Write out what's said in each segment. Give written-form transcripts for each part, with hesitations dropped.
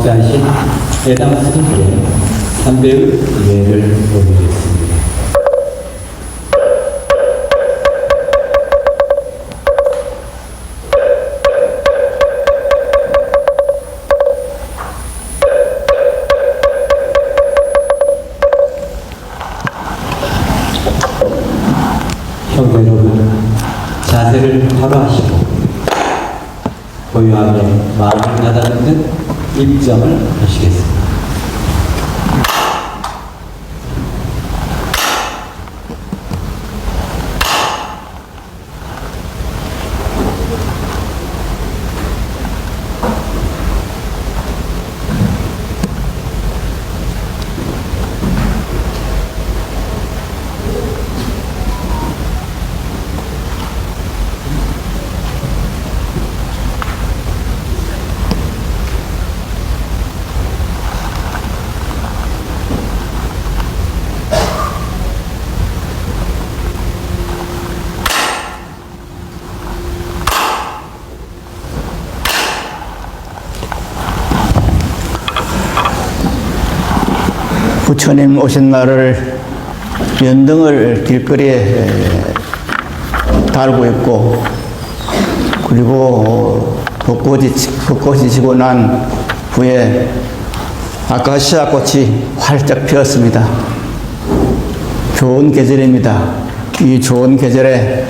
독자신 해당 스님께 삼배의 예를 올리겠습니다. 형제 여러분, 자세를 바로 하시고 고요하게 마음을 가다듬는 입장을 하시겠습니다. 부처님 오신 날을 연등을 길거리에 달고 있고, 그리고 벚꽃이 지고 난 후에 아카시아 꽃이 활짝 피었습니다. 좋은 계절입니다. 이 좋은 계절에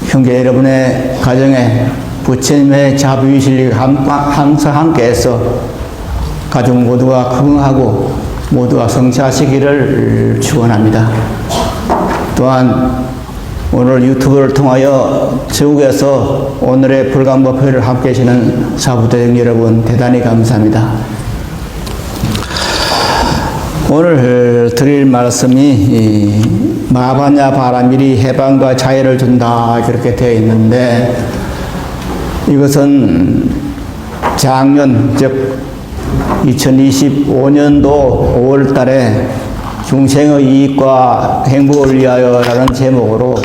형제 여러분의 가정에 부처님의 자비의실이 항상 함께해서 가족 모두가 건강하고 모두가 성취하시기를 축원합니다. 또한 오늘 유튜브를 통하여 전국에서 오늘의 불감법회를 함께 하시는 사부대중 여러분 대단히 감사합니다. 오늘 드릴 말씀이 마바냐 바라밀이 해방과 자유를 준다 그렇게 되어 있는데, 이것은 작년 즉 2025년도 5월 달에 중생의 이익과 행복을 위하여라는 제목으로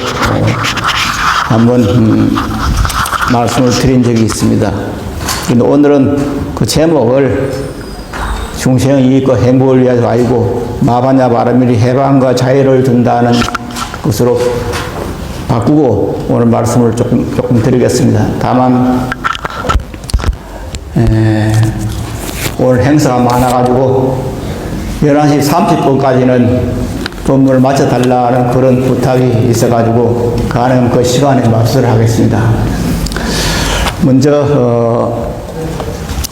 한번 말씀을 드린 적이 있습니다. 근데 오늘은 그 제목을 중생의 이익과 행복을 위하여가 아니고 마바냐 바라밀이 해방과 자유를 준다는 것으로 바꾸고 오늘 말씀을 조금 드리겠습니다. 다만 오늘 행사가 많아가지고 11시 30분까지는 법문을 마쳐달라는 그런 부탁이 있어가지고 가능한 그 시간에 말씀을 하겠습니다. 먼저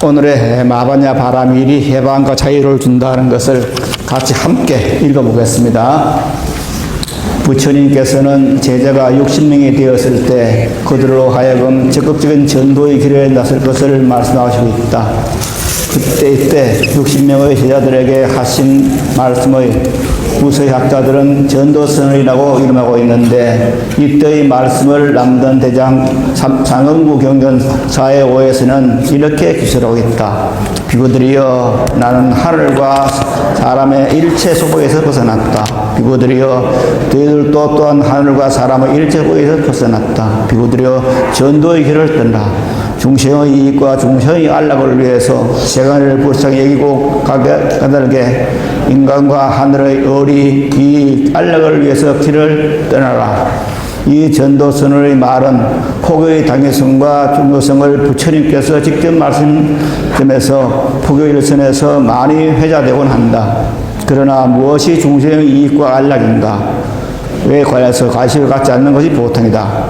오늘의 마바냐 바라밀이 해방과 자유를 준다는 것을 같이 함께 읽어보겠습니다. 부처님께서는 제자가 60명이 되었을 때 그들로 하여금 적극적인 전도의 길에 나설 것을 말씀하시고 있다. 이때 60명의 제자들에게 하신 말씀의 구서학자들은 전도선언이라고 이름하고 있는데, 이때의 말씀을 남던 대장 장흥부 경전사의 5에서는 이렇게 기술하고 있다. 비구들이여, 나는 하늘과 사람의 일체 속에서 벗어났다. 비구들이여, 너희들도 또한 하늘과 사람의 일체 속에서 벗어났다. 비구들이여, 전도의 길을 뜬다. 중생의 이익과 중생의 안락을 위해서 세간을 불쌍히 여기고 까닭에 인간과 하늘의 의리, 이 안락을 위해서 길을 떠나라. 이 전도선언의 말은 포교의 당위성과 중요성을 부처님께서 직접 말씀점에서 포교 일선에서 많이 회자되곤 한다. 그러나 무엇이 중생의 이익과 안락인가? 왜 관해서 관심을 갖지 않는 것이 보통이다.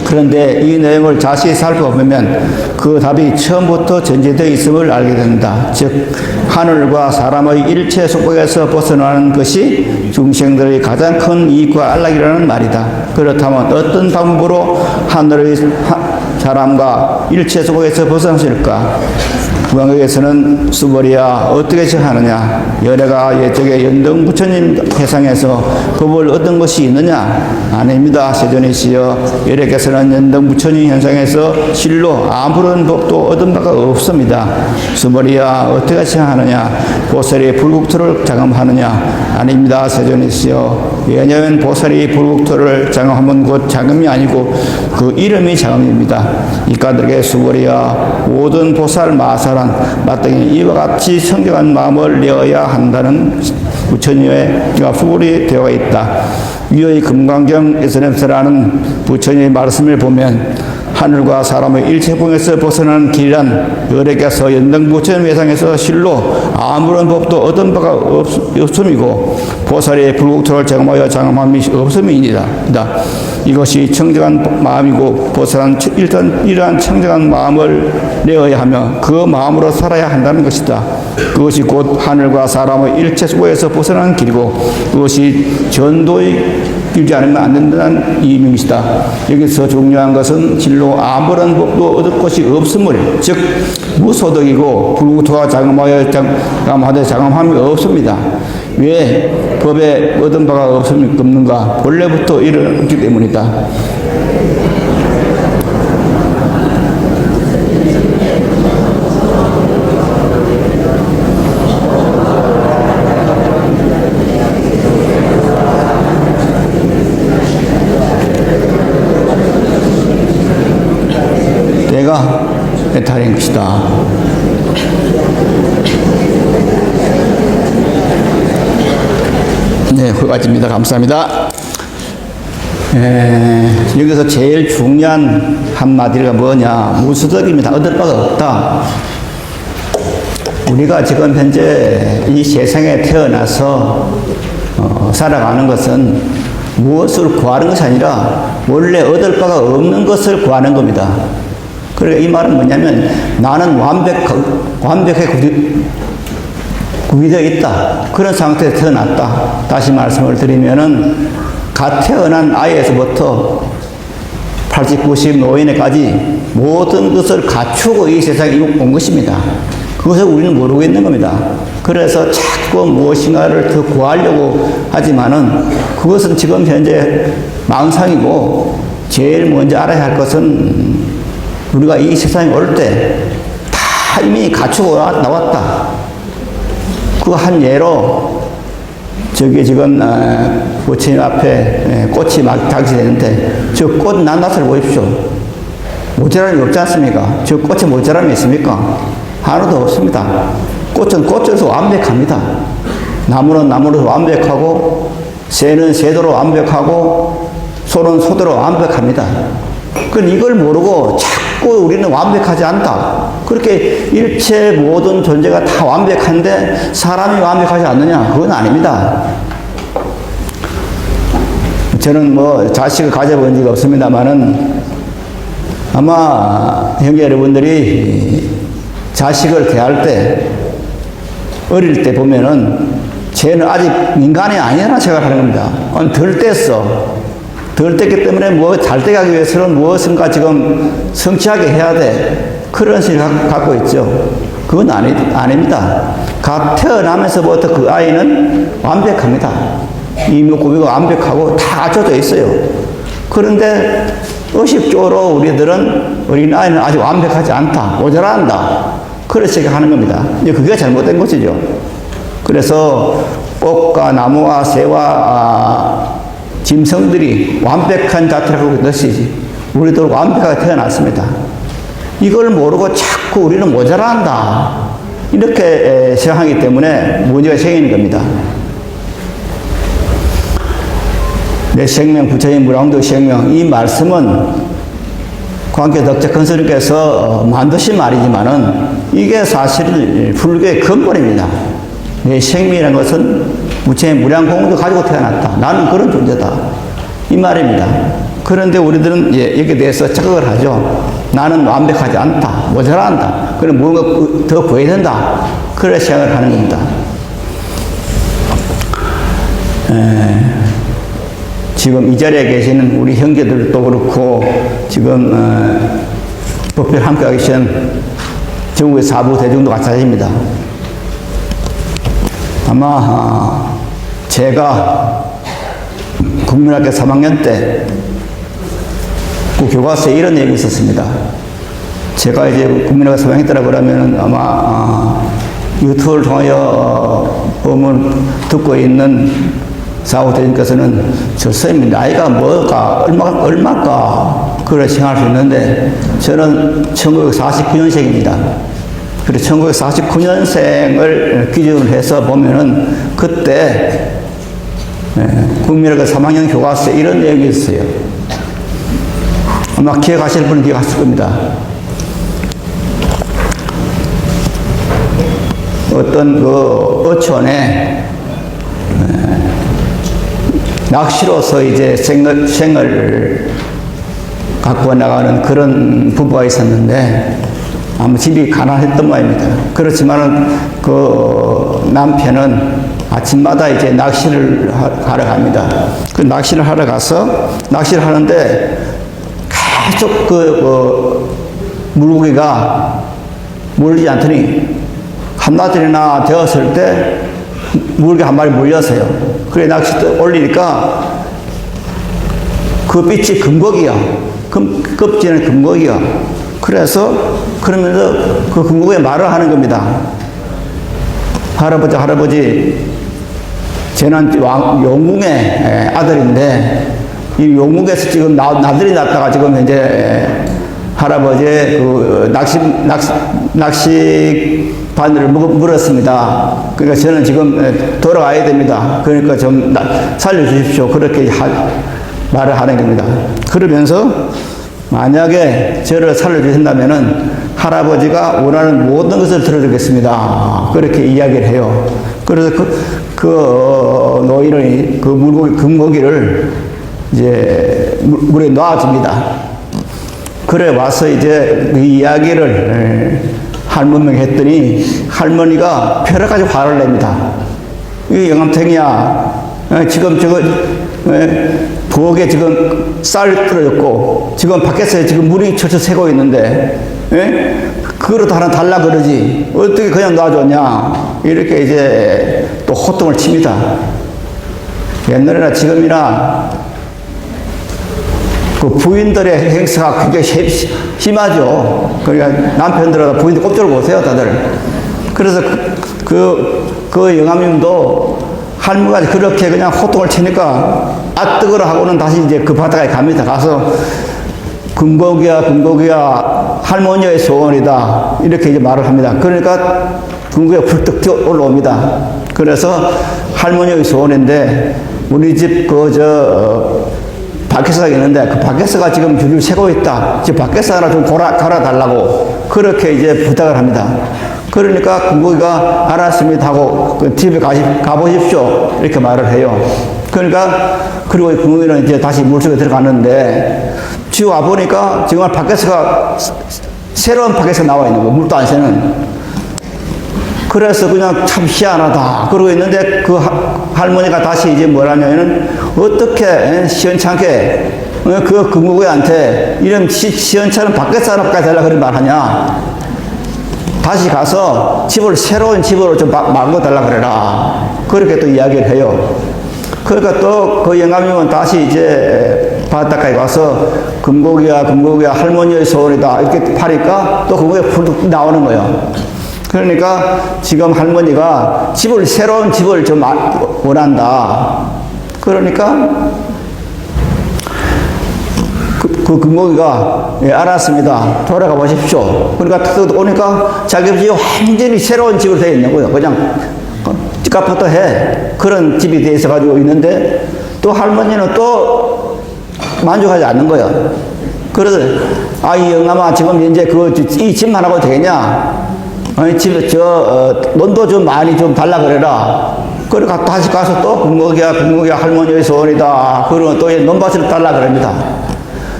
그런데 이 내용을 자세히 살펴보면 그 답이 처음부터 전제되어 있음을 알게 된다. 즉 하늘과 사람의 일체 속박에서 벗어나는 것이 중생들의 가장 큰 이익과 안락이라는 말이다. 그렇다면 어떤 방법으로 하늘의 사람과 일체 속박에서 벗어나실까? 구강에서는 수벌이야 어떻게 하느냐? 열애가 예적에 연등 부처님 회상에서 법을 얻은 것이 있느냐? 아닙니다. 세존이시여, 열애께서는 연등 부처님 현상에서 실로 아무런 법도 얻은 바가 없습니다. 수벌이야 어떻게 하느냐? 보살이 불국토를 장엄하느냐? 아닙니다. 세존이시여, 왜냐하면 보살이 불국토를 장엄하면 곧 장엄이 아니고 그 이름이 장엄입니다. 이까들에게 수고리와 모든 보살 마사란 마땅히 이와 같이 청정한 마음을 내어야 한다는 부처님의 후불이 되어 있다. 위의 금강경에서는 부처님의 말씀을 보면 하늘과 사람의 일체공에서 벗어나는 길이란 여래께서 연등부처님 외상에서 실로 아무런 법도 얻은 바가 없음이고 보살의 불국토를 장엄하여 장엄함이 없음이니라. 이것이 청정한 마음이고 보살은 일단 이러한 청정한 마음을 내어야 하며 그 마음으로 살아야 한다는 것이다. 그것이 곧 하늘과 사람의 일체 수고에서 벗어나는 길이고 그것이 전도의 길지 않으면 안 된다는 의미이다. 여기서 중요한 것은 진로 아무런 법도 얻을 것이 없음을, 즉 무소득이고 불국토가 장엄하여 장엄함이 없습니다. 왜 법에 얻은 바가 없는가? 본래부터 이렇기 때문이다. 내가 해탈인 것이다. 네, 후가집니다. 감사합니다. 여기서 제일 중요한 한마디가 뭐냐? 무소득입니다. 얻을 바가 없다. 우리가 지금 현재 이 세상에 태어나서 살아가는 것은 무엇을 구하는 것이 아니라 원래 얻을 바가 없는 것을 구하는 겁니다. 그러니까 이 말은 뭐냐면 나는 완벽하게 구비되어 있다. 그런 상태에서 태어났다. 다시 말씀을 드리면은 갓 태어난 아이에서부터 80, 90 노인에까지 모든 것을 갖추고 이 세상에 온 것입니다. 그것을 우리는 모르고 있는 겁니다. 그래서 자꾸 무엇인가를 더 구하려고 하지만은 그것은 지금 현재 망상이고 제일 먼저 알아야 할 것은 우리가 이 세상에 올 때 다 이미 갖추고 나왔다. 그 한 예로 저기 지금 부처님 앞에 꽃이 막 장식되는데 저 꽃 낱낱을 보십시오. 모자람이 없지 않습니까? 저 꽃에 모자람이 있습니까? 하나도 없습니다. 꽃은 꽃으로서 완벽합니다. 나무는 나무로서 완벽하고 새는 새도로 완벽하고 소는 소대로 완벽합니다. 그건 이걸 모르고 자꾸 우리는 완벽하지 않다. 그렇게 일체 모든 존재가 다 완벽한데 사람이 완벽하지 않느냐? 그건 아닙니다. 저는 뭐 자식을 가져본 적이 없습니다만은 아마 형제 여러분들이 자식을 대할 때 어릴 때 보면은 쟤는 아직 인간이 아니라는 생각을 하는 겁니다. 덜 뗐어. 덜 뗐기 때문에 뭐 잘 돼가기 위해서는 무엇인가 지금 성취하게 해야 돼. 그런 생각을 갖고 있죠. 그건 아닙니다. 갓 태어나면서부터 그 아이는 완벽합니다. 이목구비가 완벽하고 다 갖춰져 있어요. 그런데 의식적으로 우리들은 어린아이는 아직 완벽하지 않다. 모자란다. 그렇게 하는 겁니다. 이제 그게 잘못된 것이죠. 그래서 꽃과 나무와 새와 짐승들이 완벽한 자태라고 했듯이 우리도 완벽하게 태어났습니다. 이걸 모르고 자꾸 우리는 모자란다. 이렇게 생각하기 때문에 문제가 생기는 겁니다. 내 생명, 부처님 무량도 생명, 이 말씀은 광교 덕제 큰 스님께서 만드신 말이지만은 이게 사실 불교의 근본입니다. 내 생명이라는 것은 부처님 무량공도 가지고 태어났다. 나는 그런 존재다. 이 말입니다. 그런데 우리들은 여기에 대해서 착각을 하죠. 나는 완벽하지 않다. 모자란다. 그럼 뭔가 더 구해야 된다. 그런 생각을 하는 겁니다. 지금 이 자리에 계시는 우리 형제들도 그렇고 지금 법회를 함께 하기 위한 전국의 사부 대중도 마찬가지입니다. 아마 제가 국민학교 3학년 때 그 교과서에 이런 내용이 있었습니다. 제가 이제 국민학교 3학년 때라 그러면 아마 유튜브를 통하여 법문을 듣고 있는 사후대님께서는 저 선생님 나이가 뭐가 얼마까 그걸 생각할 수 있는데 저는 1949년생입니다. 그래서 1949년생을 기준으로 해서 보면은 그때 국민학교 3학년 교과서에 이런 내용이 있어요. 아마 기억하실 분은 기억하실 겁니다. 어떤 그 어촌에 낚시로서 이제 생을 갖고 나가는 그런 부부가 있었는데 아마 집이 가난했던 모양입니다. 그렇지만은 그 남편은 아침마다 이제 낚시를 하러 갑니다. 그 낚시를 하러 가서 낚시를 하는데 계속 그 물고기가 물리지 않더니 한나절이나 되었을 때 물고기 한 마리 물렸어요. 그래 낚싯대 올리니까 그 빛이 금고기야. 껍질은 금고기야. 그래서 그러면서 그 금고기에 말을 하는 겁니다. 할아버지 쟤는 용궁의 아들인데 이 용궁에서 지금 나들이 났다가 지금 이제 할아버지의 그 낚시 바늘을 물었습니다. 그러니까 저는 지금 돌아가야 됩니다. 그러니까 좀 살려주십시오. 그렇게 말을 하는 겁니다. 그러면서 만약에 저를 살려주신다면은 할아버지가 원하는 모든 것을 들어주겠습니다. 그렇게 이야기를 해요. 그래서 그 노인은 그 금고기를 이제 물에 놔줍니다. 그래 와서 이제 그 이야기를 할머니에게 했더니 할머니가 벼락까지 화를 냅니다. 이 영감탱이야. 지금 저거 부엌에 지금 쌀 떨어졌고 지금 밖에서 지금 물이 철철 새고 있는데 그거라도 하나 달라 그러지 어떻게 그냥 놔줬냐 이렇게 이제 또 호통을 칩니다. 옛날이나 지금이나 그 부인들의 행사가 굉장히 심하죠. 그러니까 남편들하고 부인들 꼼짝을 못해요, 다들. 그래서 그 영감님도 할머니가 그렇게 그냥 호통을 치니까 아 뜨거라 하고는 다시 이제 그 바닷가에 갑니다. 가서 금고기야 할머니의 소원이다 이렇게 이제 말을 합니다. 그러니까 금고기가 불떡 튀어 올라옵니다. 그래서 할머니의 소원인데 우리 집 밖에서가 있는데 그 밖에서가 지금 줄을 세고 있다. 지금 밖에서 하나 좀 갈아달라고 그렇게 이제 부탁을 합니다. 그러니까 금고기가 알았습니다 하고 그 집에 가보십시오 이렇게 말을 해요. 그러니까 그리고 금고기는 이제 다시 물속에 들어가는데 지금 와보니까 정말 밖에서가 새로운 밖에서 나와 있는 거예요. 물도 안 새는. 그래서 그냥 참 희한하다 그러고 있는데 그 할머니가 다시 이제 뭐라냐면은 어떻게 시원찮게 그 금고기한테 이런 시원찮은 밖에서 하나까지 달라 그런 말 하냐. 다시 가서 새로운 집으로 좀 만들어 달라 그래라. 그렇게 또 이야기를 해요. 그러니까 또 그 영감님은 다시 이제 바닷가에 가서 금고기야 할머니의 소원이다 이렇게 파니까 또 금고기가 푹 나오는 거예요. 그러니까 지금 할머니가 새로운 집을 좀 원한다. 그러니까 그 금고기가 예, 알았습니다. 돌아가 보십시오. 그러니까 오니까 자기 집이 완전히 새로운 집으로 되어 있는 거예요. 그냥 집값부터 해. 그런 집이 되어 있어 가지고 있는데 또 할머니는 또 만족하지 않는 거예요. 그래서 이 영감아 지금 이제 이 집만 하고 되겠냐? 집에 돈도 좀 많이 좀 달라 그래라. 그러니까 다시 가서 또 금고기야 할머니의 소원이다. 그러면 또 논밭을 달라 그럽니다.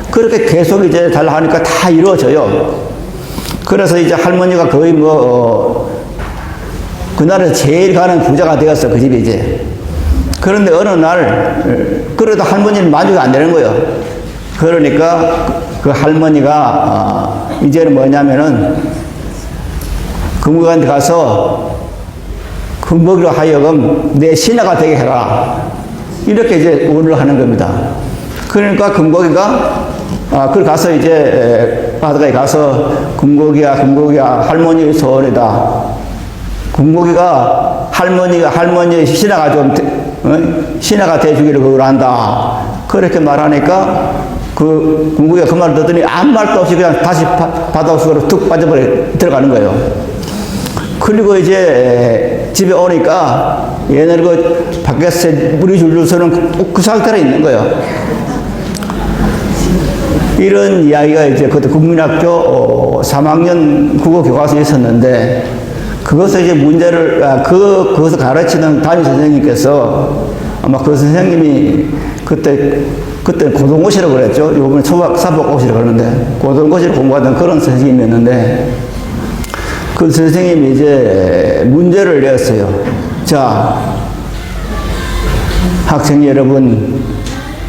그렇게 계속 이제 달라 하니까 다 이루어져요. 그래서 이제 할머니가 거의 그날은 제일 가는 부자가 되었어, 그 집이 이제. 그런데 어느 날, 그래도 할머니는 만족이 안 되는 거예요. 그러니까 그 할머니가, 이제는 뭐냐면은, 금고기한테 가서 금고기로 하여금 내 신하가 되게 해라. 이렇게 이제 원을 하는 겁니다. 그러니까 금고기가 그걸 가서 이제 바닷가에 가서 금고기야 할머니의 소원이다. 금고기가 할머니의 신하가 좀 신하가 돼주기를 그걸 한다. 그렇게 말하니까 그 궁극이가 그 말을 듣더니 아무 말도 없이 그냥 다시 바다 속으로 툭 들어가는 거예요. 그리고 이제 집에 오니까 얘는 그 밖에서 물이 줄줄 서는 그 상태로 있는 거예요. 이런 이야기가 이제 그때 국민학교 3학년 국어 교과서에 있었는데, 그것을 이제 문제를, 그것을 가르치는 담임 선생님께서 아마 그 선생님이 그때 고등고시라고 그랬죠. 요번에 사법고시라고 그러는데, 고등고시를 공부하던 그런 선생님이었는데, 그 선생님이 이제 문제를 냈어요. 자, 학생 여러분,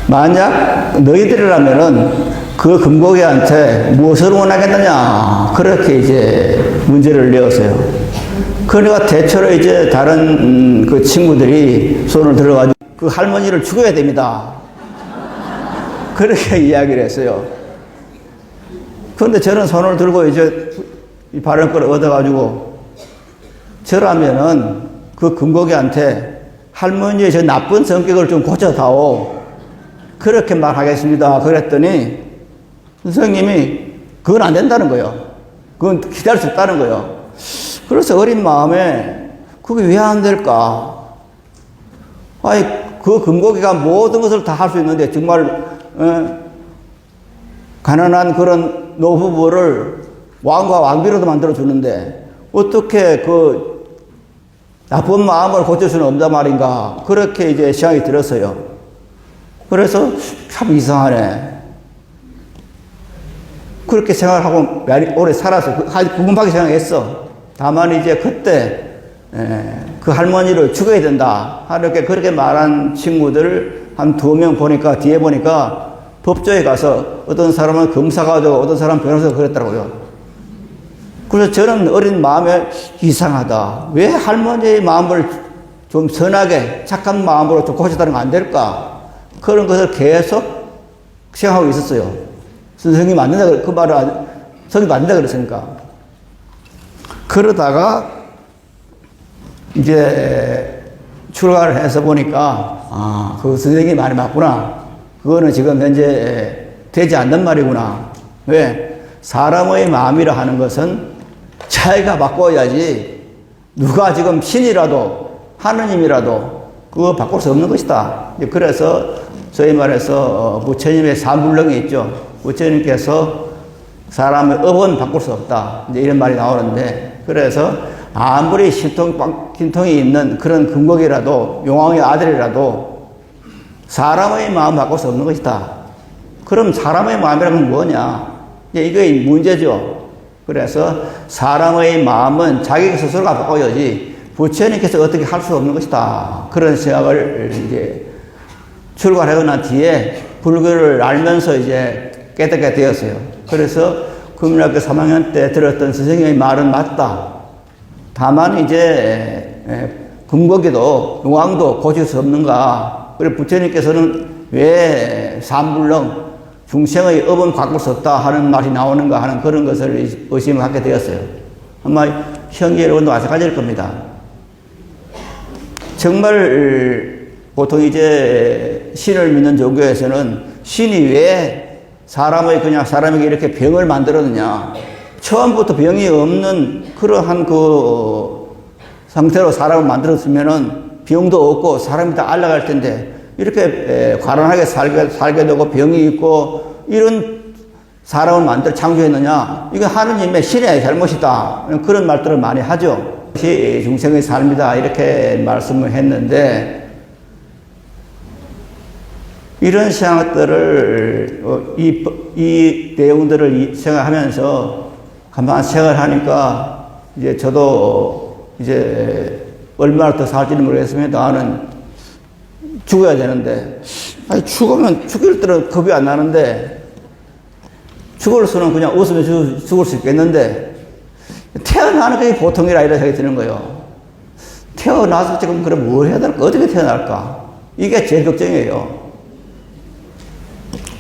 만약 너희들이라면은 그 금고기한테 무엇을 원하겠느냐, 그렇게 이제 문제를 내었어요. 그러니까 대체로 이제 다른 그 친구들이 손을 들어가지고 그 할머니를 죽여야 됩니다, 그렇게 이야기를 했어요. 그런데 저는 손을 들고 이제 이 발언권을 얻어가지고, 저라면은 그 금고기한테 할머니의 저 나쁜 성격을 좀 고쳐다오, 그렇게 말하겠습니다. 그랬더니 선생님이 그건 안 된다는 거예요. 그건 기다릴 수 없다는 거예요. 그래서 어린 마음에 그게 왜 안 될까? 아니, 그 금고기가 모든 것을 다 할 수 있는데, 정말 가난한 그런 노부부를 왕과 왕비로도 만들어주는데 어떻게 그 나쁜 마음을 고칠 수는 없단 말인가, 그렇게 이제 생각이 들었어요. 그래서 참 이상하네, 그렇게 생각을 하고 오래 살아서 궁금하게 생각했어. 다만 이제 그때 그 할머니를 죽여야 된다 이렇게 그렇게 말한 친구들 한 2명 보니까, 뒤에 보니까 법조에 가서 어떤 사람은 검사가 되고 어떤 사람은 변호사가 그랬더라고요. 그래서 저는 어린 마음에 이상하다, 왜 할머니의 마음을 좀 선하게 착한 마음으로 좀 고쳐다는 건 안 될까, 그런 것을 계속 생각하고 있었어요. 선생님이 안 된다, 그 말을 선생님이 안 된다 그랬으니까. 그러다가 이제 출가를 해서 보니까, 그 선생님이 말이 맞구나, 그거는 지금 현재 되지 않는 말이구나. 왜? 사람의 마음이라 하는 것은 자기가 바꿔야지, 누가 지금 신이라도 하느님이라도 그거 바꿀 수 없는 것이다. 그래서 저희 말해서 부처님의 사물렁이 있죠. 부처님께서 사람의 업은 바꿀 수 없다, 이제 이런 말이 나오는데, 그래서 아무리 신통이 있는 그런 금곡이라도, 용왕의 아들이라도 사람의 마음 바꿀 수 없는 것이다. 그럼 사람의 마음이라면 뭐냐? 이게 문제죠. 그래서 사람의 마음은 자기 스스로가 바꿔야지 부처님께서 어떻게 할 수 없는 것이다. 그런 생각을 이제 출가하고 난 뒤에 불교를 알면서 이제 깨닫게 되었어요. 그래서 국민학교 3학년 때 들었던 선생님의 말은 맞다. 다만 이제 금곡이도 용왕도 고칠 수 없는가. 그리고 부처님께서는 왜 삼불능 중생의 업은 바꿀 수 없다 하는 말이 나오는가 하는 그런 것을 의심을 하게 되었어요. 아마 형제 여러분도 마찬가지일 겁니다. 정말 보통 이제 신을 믿는 종교에서는 신이 왜 사람에게 이렇게 병을 만들었느냐. 처음부터 병이 없는 그러한 그 상태로 사람을 만들었으면은 병도 없고 사람이 다 알아갈 텐데, 이렇게 가난하게 살게 되고 병이 있고 이런 사람을 창조했느냐. 이건 하느님의 신의 잘못이다. 그런 말들을 많이 하죠. 중생의 삶이다. 이렇게 말씀을 했는데, 이런 생각들을, 이 내용들을 생각하면서 가만 생각을 하니까, 이제 저도 이제 얼마나 더 살지는 모르겠으면 나는 죽어야 되는데, 아니, 죽일 때는 겁이 안 나는데, 죽을 수는 그냥 웃으면 죽을 수 있겠는데, 태어나는 게 보통이라 이런 생각이 드는 거예요. 태어나서 지금 그럼 뭘 해야 될까? 어떻게 태어날까? 이게 제일 걱정이에요.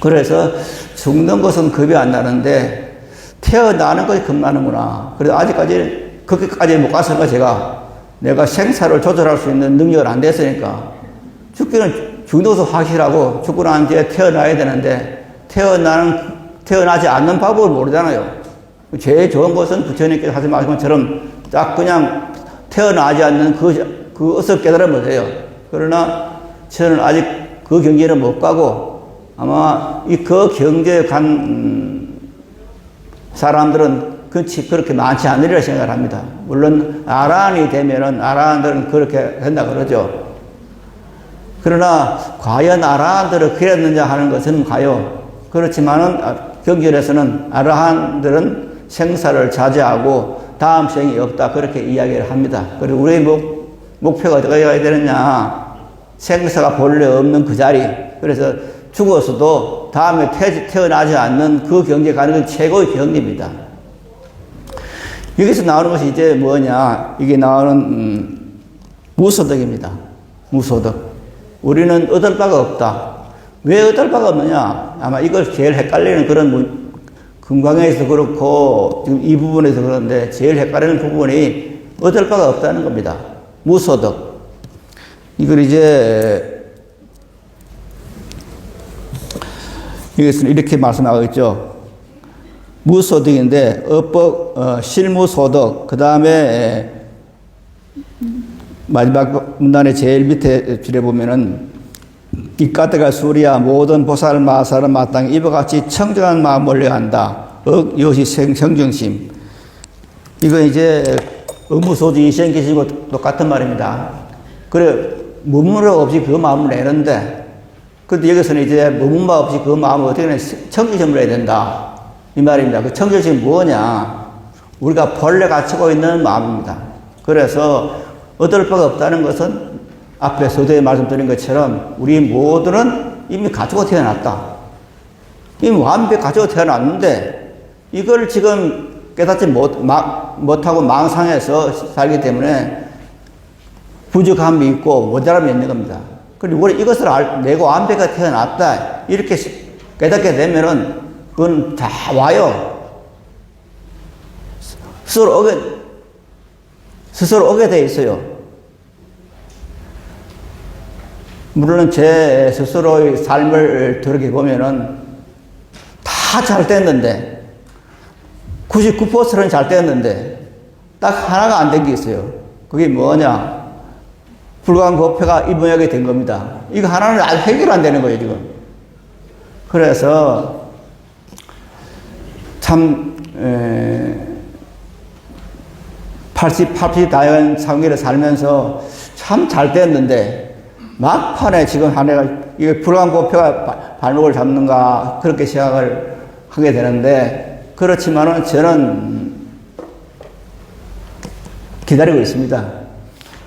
그래서 죽는 것은 겁이 안 나는데, 태어나는 것이 겁나는구나. 그래서 아직까지, 그렇게까지 못 갔으니까 내가 생사를 조절할 수 있는 능력을 안 됐으니까, 죽는 것은 확실하고, 죽고 난 뒤에 태어나야 되는데, 태어나지 않는 방법을 모르잖아요. 제일 좋은 것은 부처님께서 하신 말씀처럼 딱 그냥 태어나지 않는 그 것을 깨달으면 돼요. 그러나 저는 아직 그 경지는 못 가고 아마 그 경지에 간 사람들은 그렇게 많지 않으리라 생각을 합니다. 물론 아라한이 되면은 아라한들은 그렇게 된다 그러죠. 그러나 과연 아라한들을 그랬느냐 하는 것은 가요. 그렇지만은 경전에서는 아라한들은 생사를 자제하고 다음 생이 없다 그렇게 이야기를 합니다. 그리고 우리의 목표가 어디가 되느냐, 생사가 본래 없는 그 자리. 그래서 죽어서도 다음에 태어나지 않는 그 경지에 가는 건 최고의 경지입니다. 여기서 나오는 것이 이제 뭐냐, 이게 나오는 무소득입니다. 무소득. 우리는 얻을 바가 없다. 왜 얻을 바가 없느냐? 아마 이걸 제일 헷갈리는 그런 금강에서 그렇고 지금 이 부분에서 그런데 제일 헷갈리는 부분이 얻을 바가 없다는 겁니다. 무소득. 이걸 이제 여기서는 이렇게 말씀하고 있죠. 무소득인데 실무소득, 그 다음에 마지막 문단의 제일 밑에 줄에 보면은 이까때가 수리야 모든 보살 마살은 마땅히 이와 같이 청정한 마음을 올려한다. 이것이 성정심. 이거 이제 의무소득 이생기시고 똑같은 말입니다. 그래 무문력 없이 그 마음을 내는데, 근데 여기서는 이제 무문마 없이 그 마음을 어떻게 하냐, 청정심을 해야 된다 이 말입니다. 그 청정심이 뭐냐? 우리가 본래 갖추고 있는 마음입니다. 그래서 얻을 바가 없다는 것은 앞에 서두에 말씀드린 것처럼 우리 모두는 이미 가지고 태어났다. 이미 완벽히 가지고 태어났는데 이걸 지금 깨닫지 못하고 망상해서 살기 때문에 부족함이 있고 모자람이 있는 겁니다. 그리고 우리 이것을 내고 완벽하게 태어났다 이렇게 깨닫게 되면은 그건 다 와요. 스스로 오게 돼 있어요. 물론 제 스스로의 삶을 돌이켜보면은 다 잘 됐는데 99%는 잘 됐는데 딱 하나가 안 된 게 있어요. 그게 뭐냐? 불광법회가 이 모양이 된 겁니다. 이거 하나는 아직 해결 안 되는 거예요, 지금. 그래서 참 80다연 상계를 살면서 참 잘 됐는데 막판에 지금 한 해가 이게 불광법회가 발목을 잡는가 그렇게 생각을 하게 되는데, 그렇지만은 저는 기다리고 있습니다.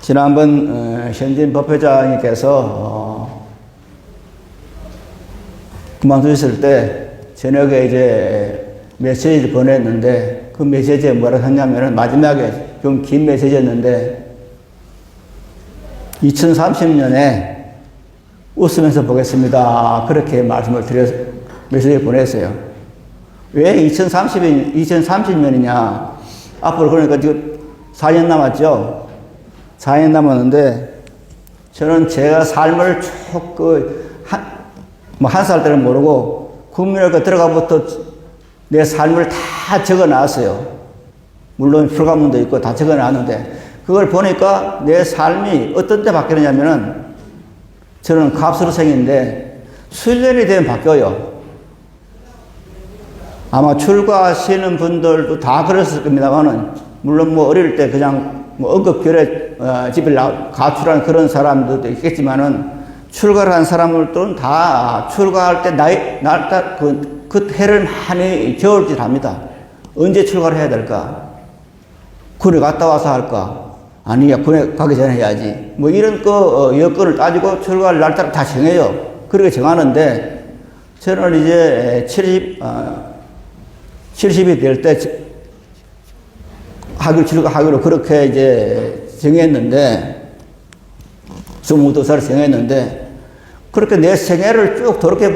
지난번 현진 법회장님께서 그만두셨을 때 저녁에 이제 메시지를 보냈는데 그 메시지에 뭐라고 했냐면은 마지막에 좀 긴 메시지였는데 2030년에 웃으면서 보겠습니다. 그렇게 말씀을 메시지를 보냈어요. 왜 2030년이냐? 앞으로 그러니까 지금 4년 남았죠? 4년 남았는데 저는 제가 삶을 쭉 한 살 때는 모르고 국민학교 들어가부터 내 삶을 다 적어 놨어요. 물론 불가문도 있고 다 적어 놨는데 그걸 보니까 내 삶이 어떤 때 바뀌느냐면은 저는 갑수로생인데 수련이 되면 바뀌어요. 아마 출가하시는 분들도 다 그랬을 겁니다만은 물론 뭐 어릴 때 그냥 뭐 응급결에 집에 가출한 그런 사람들도 있겠지만은 출가를 한 사람들은 다 출가할 때 그 해를 많이 겨울질 합니다. 언제 출가를 해야 될까? 군에 갔다 와서 할까? 아니야, 군에 가기 전에 해야지. 뭐 이런 여건을 따지고 출가할 날짜를 다 정해요. 그렇게 정하는데 저는 이제 70이 될 때 출가하기로 그렇게 이제 정했는데 22살 정했는데 그렇게 내 생애를 쭉 저렇게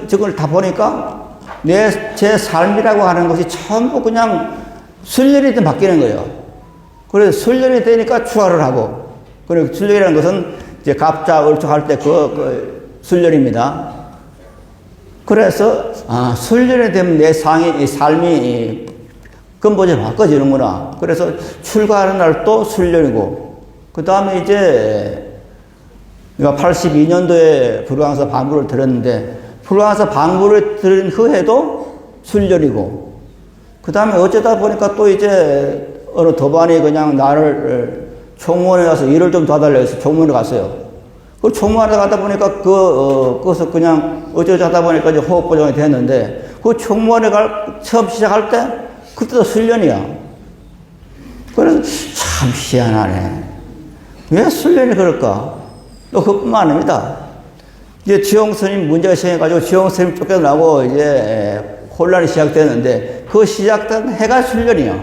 저걸 다 보니까 제 삶이라고 하는 것이 전부 그냥 순련이 바뀌는 거예요. 그래서 순련이 되니까 추가를 하고, 그리고 순련이라는 것은 이제 갑자, 을초 할 때 그 순련입니다. 그래서 훈련이 되면 내 삶이 근본적으로 바꿔지는구나. 그래서 출가하는 날 또 훈련이고, 그 다음에 이제 내가 82년도에 불광사 방구를 들었는데, 불광사 방구를 들은 후에도 훈련이고, 그 다음에 어쩌다 보니까 또 이제 어느 도반이 그냥 나를 총무원에 가서 일을 좀 도와달라고 해서 총무원에 갔어요. 그 총무원에 가다 보니까 거기서 그냥 어쩌다 보니까 이제 호흡 보정이 됐는데, 그 총무원에 처음 시작할 때, 그때도 훈련이야. 그래서 참 희한하네. 왜 훈련이 그럴까? 또 그뿐만 아닙니다. 이제 지용스님 문제가 생겨가지고 지용스님 쫓겨나고 이제 혼란이 시작되는데, 그 시작된 해가 훈련이야.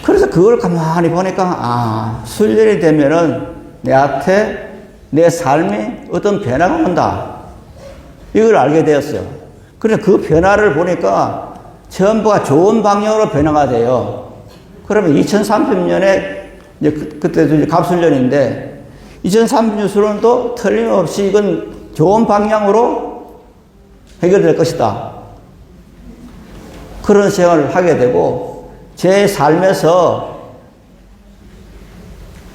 그래서 그걸 가만히 보니까, 훈련이 되면은 내한테 내 삶이 어떤 변화가 온다. 이걸 알게 되었어요. 그래서 그 변화를 보니까 전부가 좋은 방향으로 변화가 돼요. 그러면 2030년에 이제 그때도 이제 갑술년인데 2030년수론도 틀림없이 이건 좋은 방향으로 해결될 것이다. 그런 생각을 하게 되고, 제 삶에서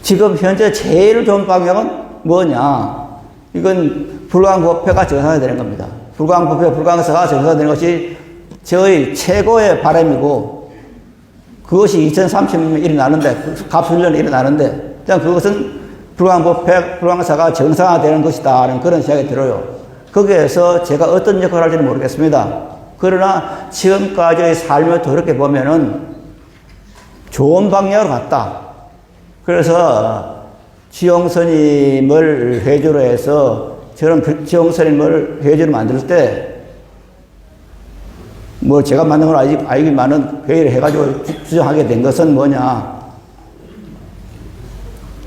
지금 현재 제일 좋은 방향은 뭐냐? 이건 불광법회가 정상화되는 겁니다. 불광법회, 불광사가 정상화되는 것이 저의 최고의 바람이고, 그것이 2030년에 일어나는데, 갑술년에 일어나는데, 그냥 그것은 불광법회, 불광사가 정상화되는 것이다 하는 그런 생각이 들어요. 거기에서 제가 어떤 역할을 할지는 모르겠습니다. 그러나 지금까지의 삶을 돌이켜 보면은 좋은 방향으로 갔다. 그래서 지용스님을 회주로 해서, 저는 지용스님을 회주로 만들 때, 제가 만든 건 알기만은 회의를 해가지고 주장하게 된 것은 뭐냐.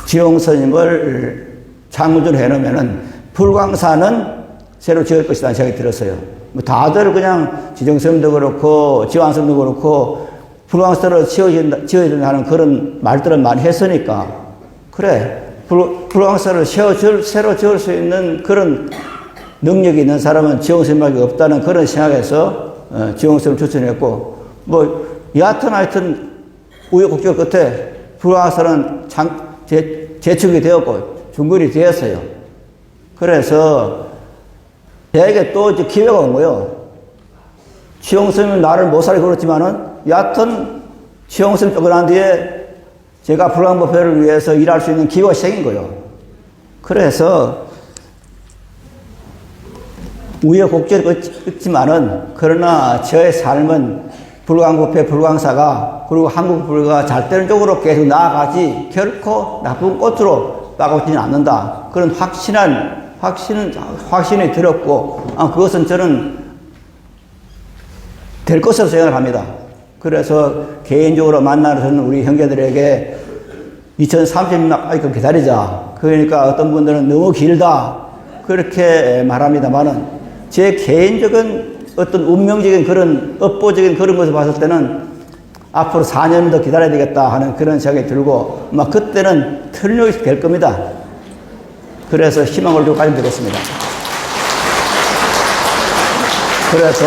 지용스님을 창문으로 해놓으면은 불광사는 새로 지을 것이라는 생각이 들었어요. 다들 그냥 지정스님도 그렇고, 지왕스님도 그렇고, 불광사로 지어야 된다는 그런 말들을 많이 했으니까, 그래, 불광사를 새로 지을 수 있는 그런 능력이 있는 사람은 지용스님밖에 없다는 그런 생각에서 지용스님을 추천했고, 하여튼 우여곡절 끝에 불광사는 재축이 되었고, 중건이 되었어요. 그래서 저에게 또 이제 기회가 온 거예요. 지용스님은 나를 못 살게 그렇지만은, 여하튼 지용스님 쫓겨난 뒤에 제가 불광법회를 위해서 일할 수 있는 기회가 생긴 거예요. 그래서 우여곡절이 있지만은, 그러나 저의 삶은 불광법회, 불광사가, 그리고 한국불교가 잘 되는 쪽으로 계속 나아가지 결코 나쁜 꽃으로 빠가지는 않는다. 그런 확신이 들었고, 그것은 저는 될 것으로 생각을 합니다. 그래서 개인적으로 만나는 우리 형제들에게 2030년까지 기다리자. 그러니까 어떤 분들은 너무 길다. 그렇게 말합니다만은, 제 개인적인 어떤 운명적인 그런 업보적인 그런 것을 봤을 때는 앞으로 4년 더 기다려야 되겠다 하는 그런 생각이 들고, 그때는 틀림없이 될 겁니다. 그래서 희망을 좀 가지면 되겠습니다. 그래서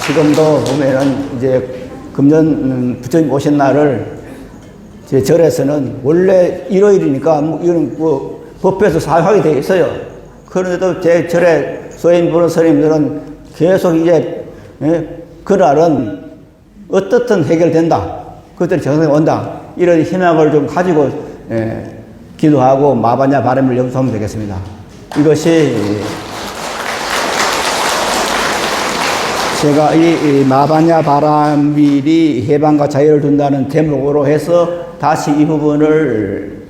지금도 보면은 이제 금년 부처님 오신 날을 제 절에서는 원래 일요일이니까 이런 법회에서 사용하게 되어 있어요. 그런데도 제 절에 소인 부른 스님들은 계속 이제 그날은 어떻든 해결된다. 그들이 정상에 온다. 이런 희망을 좀 가지고 기도하고 마바냐 바람을 염소하면 되겠습니다. 이것이 제가 이 마바냐 바람일이 해방과 자유를 준다는 제목으로 해서 다시 이 부분을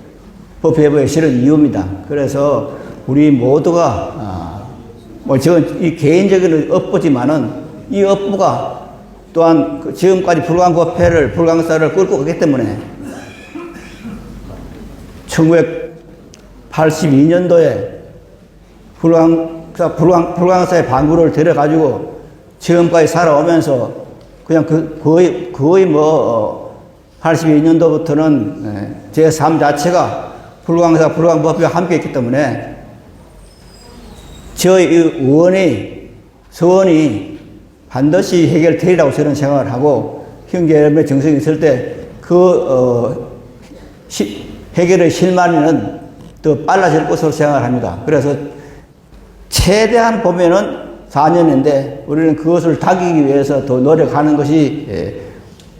법회부에 실은 이유입니다. 그래서 우리 모두가 지금 이 개인적인 업보지만은 이 업보가 또한 지금까지 불광법회를, 불광사를 끌고 가기 때문에 1982년도에 불광사의 방구를 들여가지고 지금까지 살아오면서 그냥 거의 82년도부터는 제 삶 자체가 불광사, 불광법회와 함께 했기 때문에 저의 소원이 반드시 해결되리라고 저는 생각을 하고, 형제 여러분의 정성이 있을 때 해결의 실마리는 더 빨라질 것으로 생각을 합니다. 그래서 최대한 보면은 4년인데 우리는 그것을 다기기 위해서 더 노력하는 것이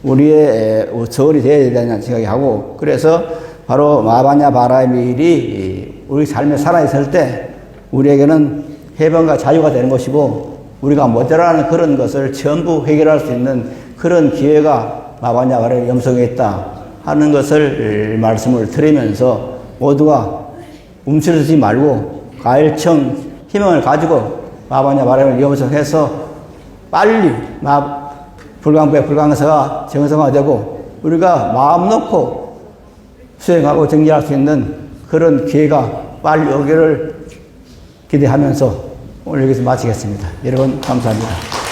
우리의 서울이 되어야 된다는 생각이 하고, 그래서 바로 마바냐 바라밀이 우리 삶에 살아있을 때 우리에게는 해방과 자유가 되는 것이고, 우리가 모자라는 그런 것을 전부 해결할 수 있는 그런 기회가 마바냐 바라밀 염성에 있다 하는 것을 말씀을 드리면서, 모두가 움츠러들지 말고 가일청 희망을 가지고 마바냐 바라밀 염성해서 빨리 불광부의 불광서가 정성화되고 우리가 마음 놓고 수행하고 정리할 수 있는 그런 기회가 빨리 오기를 기대하면서 오늘 여기서 마치겠습니다. 여러분 감사합니다.